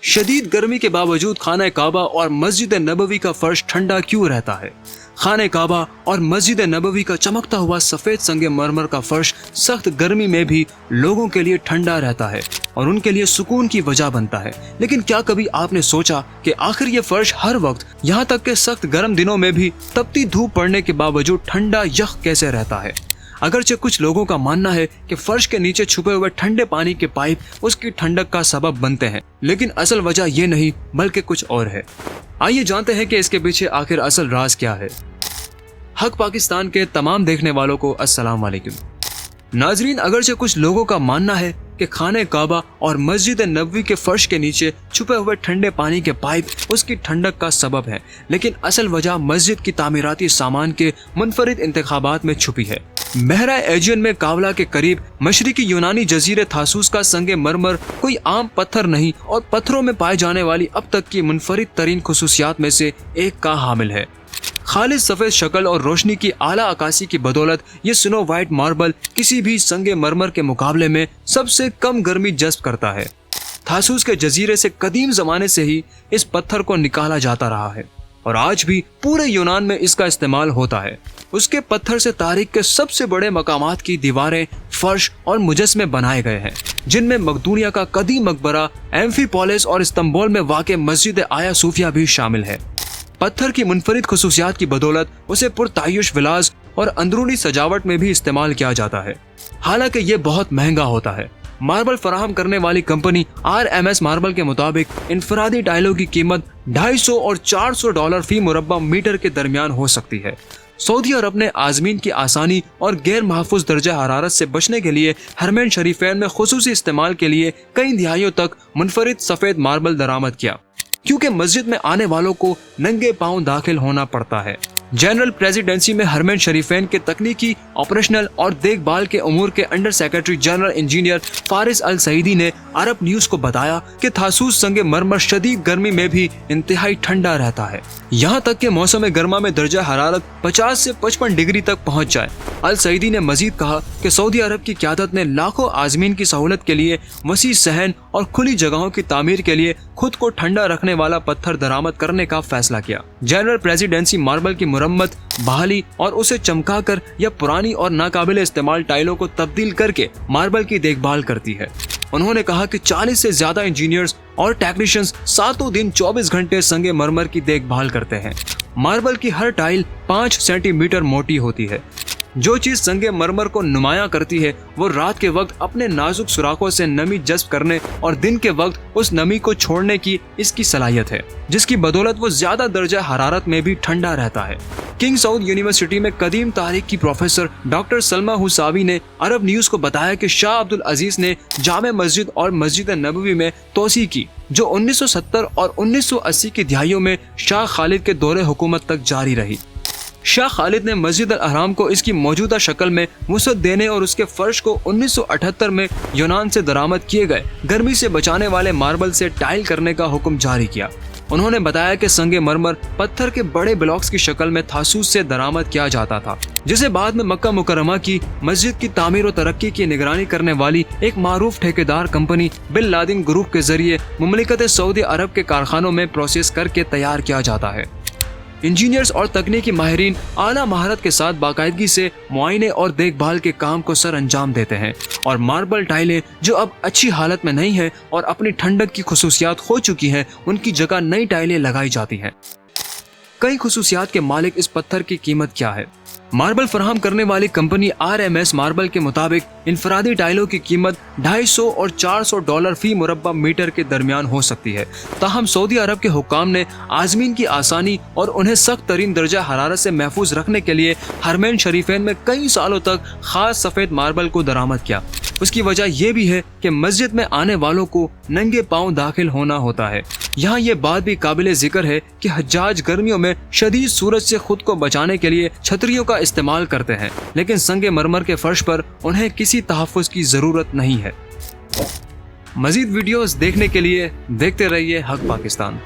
शदीद गर्मी के बावजूद खाना काबा और मस्जिद नबवी का फर्श ठंडा क्यों रहता है? खाना काबा और मस्जिद नबवी का चमकता हुआ सफेद संगे मरमर का फर्श सख्त गर्मी में भी लोगों के लिए ठंडा रहता है और उनके लिए सुकून की वजह बनता है। लेकिन क्या कभी आपने सोचा कि आखिर ये फर्श हर वक्त, यहाँ तक के सख्त गर्म दिनों में भी तपती धूप पड़ने के बावजूद ठंडा यख कैसे रहता है? अगरचे कुछ लोगों का मानना है कि फर्श के नीचे छुपे हुए ठंडे पानी के पाइप उसकी ठंडक का सबब बनते हैं, लेकिन असल वजह ये नहीं बल्कि कुछ और है। आइए जानते हैं कि इसके पीछे आखिर असल राज क्या है। हक पाकिस्तान के तमाम देखने वालों को अस्सलाम वालेकुम। नाजरीन, अगरचे कुछ लोगों का मानना है कि खाने काबा और मस्जिद नबवी के फर्श के नीचे छुपे हुए ठंडे पानी के पाइप उसकी ठंडक का सबब है, लेकिन असल वजह मस्जिद की तामीराती सामान के मुनफरिद इंतखाबात में छुपी है। बहरा एजियन में कावला के करीब मशरिकी यूनानी जजीरे थासूस का संगे मरमर कोई आम पत्थर नहीं और पत्थरों में पाए जाने वाली अब तक की मुनफरिद तरीन खुसूसियात में से एक का हामिल है। खालिस सफेद शक्ल और रोशनी की आला अकासी की बदौलत ये स्नो व्हाइट मार्बल किसी भी संगे मरमर के मुकाबले में सबसे कम गर्मी जज्ब करता है। थासूस के जजीरे से कदीम जमाने से ही इस पत्थर को निकाला जाता रहा है और आज भी पूरे यूनान में इसका इस्तेमाल होता है। उसके पत्थर से तारीख के सबसे बड़े मकामात की दीवारें, फर्श और मुजस्मे बनाए गए हैं, जिनमें मकदूनिया का कदीम मकबरा, एम्फीपोलिस और इस्तांबुल में वाक़ मस्जिद आया सूफिया भी शामिल है। पत्थर की मुनफरिद खुसूसियात की बदौलत उसे पुरतायुश विलास और अंदरूनी सजावट में भी इस्तेमाल किया जाता है, हालांकि ये बहुत महंगा होता है। मार्बल फराहम करने वाली कंपनी RMS मार्बल के मुताबिक इनफरादी टाइलों की कीमत $250 और $400 फी मुरब्बा मीटर के दरमियान हो सकती है। सऊदी अरब ने आज़मीन की आसानी और गैर महफूज दर्जा हरारत से बचने के लिए हरमैन शरीफैन में खुसूसी इस्तेमाल के लिए कई दिहाइयों तक मुनफरिद सफेद मार्बल दरामद किया, क्योंकि मस्जिद में आने वालों को नंगे पांव दाखिल होना पड़ता है। जनरल प्रेसिडेंसी में हरमैन शरीफैन के तकनीकी, ऑपरेशनल और देखभाल के उमूर के under secretary general engineer Faris Al Saeedi ने अरब न्यूज को बताया कि थासूस संगे मरमर शदीद गर्मी में भी इंतहाई ठंडा रहता है, यहाँ तक कि मौसम गर्मा में दर्जा हरारत 50 से 55 डिग्री तक पहुँच जाए। अल सईदी ने मजीद कहा कि सऊदी अरब की क़यादत ने लाखों आज़मीन की सहूलत के लिए वसी सहन और खुली जगहों की तामीर के लिए खुद को ठंडा रखने वाला पत्थर दरामद करने का फैसला किया। जनरल प्रेसिडेंसी मार्बल की मुरम्मत, बहाली और उसे चमकाकर या पुरानी और नाकाबिल इस्तेमाल टाइलों को तब्दील करके मार्बल की देखभाल करती है। उन्होंने कहा कि 40 से ज्यादा इंजीनियर्स और टेक्नीशियंस सातों दिन 24 घंटे संगे मरमर की देखभाल करते हैं। मार्बल की हर टाइल 5 सेंटीमीटर मोटी होती है। जो चीज संगे मरमर को नुमाया करती है वो रात के वक्त अपने नाजुक सुराखों से नमी जज्ब करने और दिन के वक्त उस नमी को छोड़ने की इसकी सलाहियत है, जिसकी बदौलत वो ज्यादा दर्जा हरारत में भी ठंडा रहता है। किंग साउद यूनिवर्सिटी में कदीम तारीख की प्रोफेसर डॉक्टर सलमा हुसावी ने अरब न्यूज को बताया कि शाह अब्दुल अजीज ने जामे मस्जिद और मस्जिद नबवी में तोसी की, जो 1970 और 1980 की दिहाइयों में शाह खालिद के दौरे हुकूमत तक जारी रही। शाह खालिद ने मस्जिद अल-हराम को इसकी मौजूदा शक्ल में वुसअत देने और उसके फर्श को 1978 में यूनान से दरामद किए गए गर्मी से बचाने वाले मार्बल से टाइल करने का हुक्म जारी किया। उन्होंने बताया कि संगे मरमर पत्थर के बड़े ब्लॉक्स की शक्ल में थासूस से दरामद किया जाता था, जिसे बाद में मक्का मुकर्रमा की मस्जिद की तामीर और तरक्की की निगरानी करने वाली एक मारूफ ठेकेदार कंपनी बिन लादेन ग्रुप के जरिए मुमलिकत सऊदी अरब के कारखानों में प्रोसेस करके तैयार किया जाता है। इंजीनियर्स और तकनीकी माहिरीन आला महारत के साथ बाकायदगी से मुआयने और देखभाल के काम को सर अंजाम देते हैं और मार्बल टाइलें जो अब अच्छी हालत में नहीं है और अपनी ठंडक की खुसूसियात खो चुकी हैं, उनकी जगह नई टाइलें लगाई जाती हैं। कई खुसूसियात के मालिक इस पत्थर की कीमत क्या है? मार्बल फराहम करने वाली कंपनी RMS मार्बल के मुताबिक इनफरादी टाइलों की कीमत $250 और $400 फी मुरब्बा मीटर के दरमियान हो सकती है। ताहम सऊदी अरब के हुक्काम ने आज़मीन की आसानी और उन्हें सख्त तरीन दर्जा हरारत से महफूज रखने के लिए हरमैन शरीफैन में कई सालों तक खास सफ़ेद मार्बल को दरामद किया। उसकी वजह यह भी है कि मस्जिद में आने वालों को नंगे पांव दाखिल होना होता है। यहाँ ये बात भी काबिल जिक्र है कि हज्जाज गर्मियों में शदीद सूरज से खुद को बचाने के लिए छतरियों का इस्तेमाल करते हैं, लेकिन संगे मरमर के फर्श पर उन्हें किसी तहफ़्फ़ुज़ की जरूरत नहीं है। मजीद वीडियोस देखने के लिए देखते रहिए हक पाकिस्तान।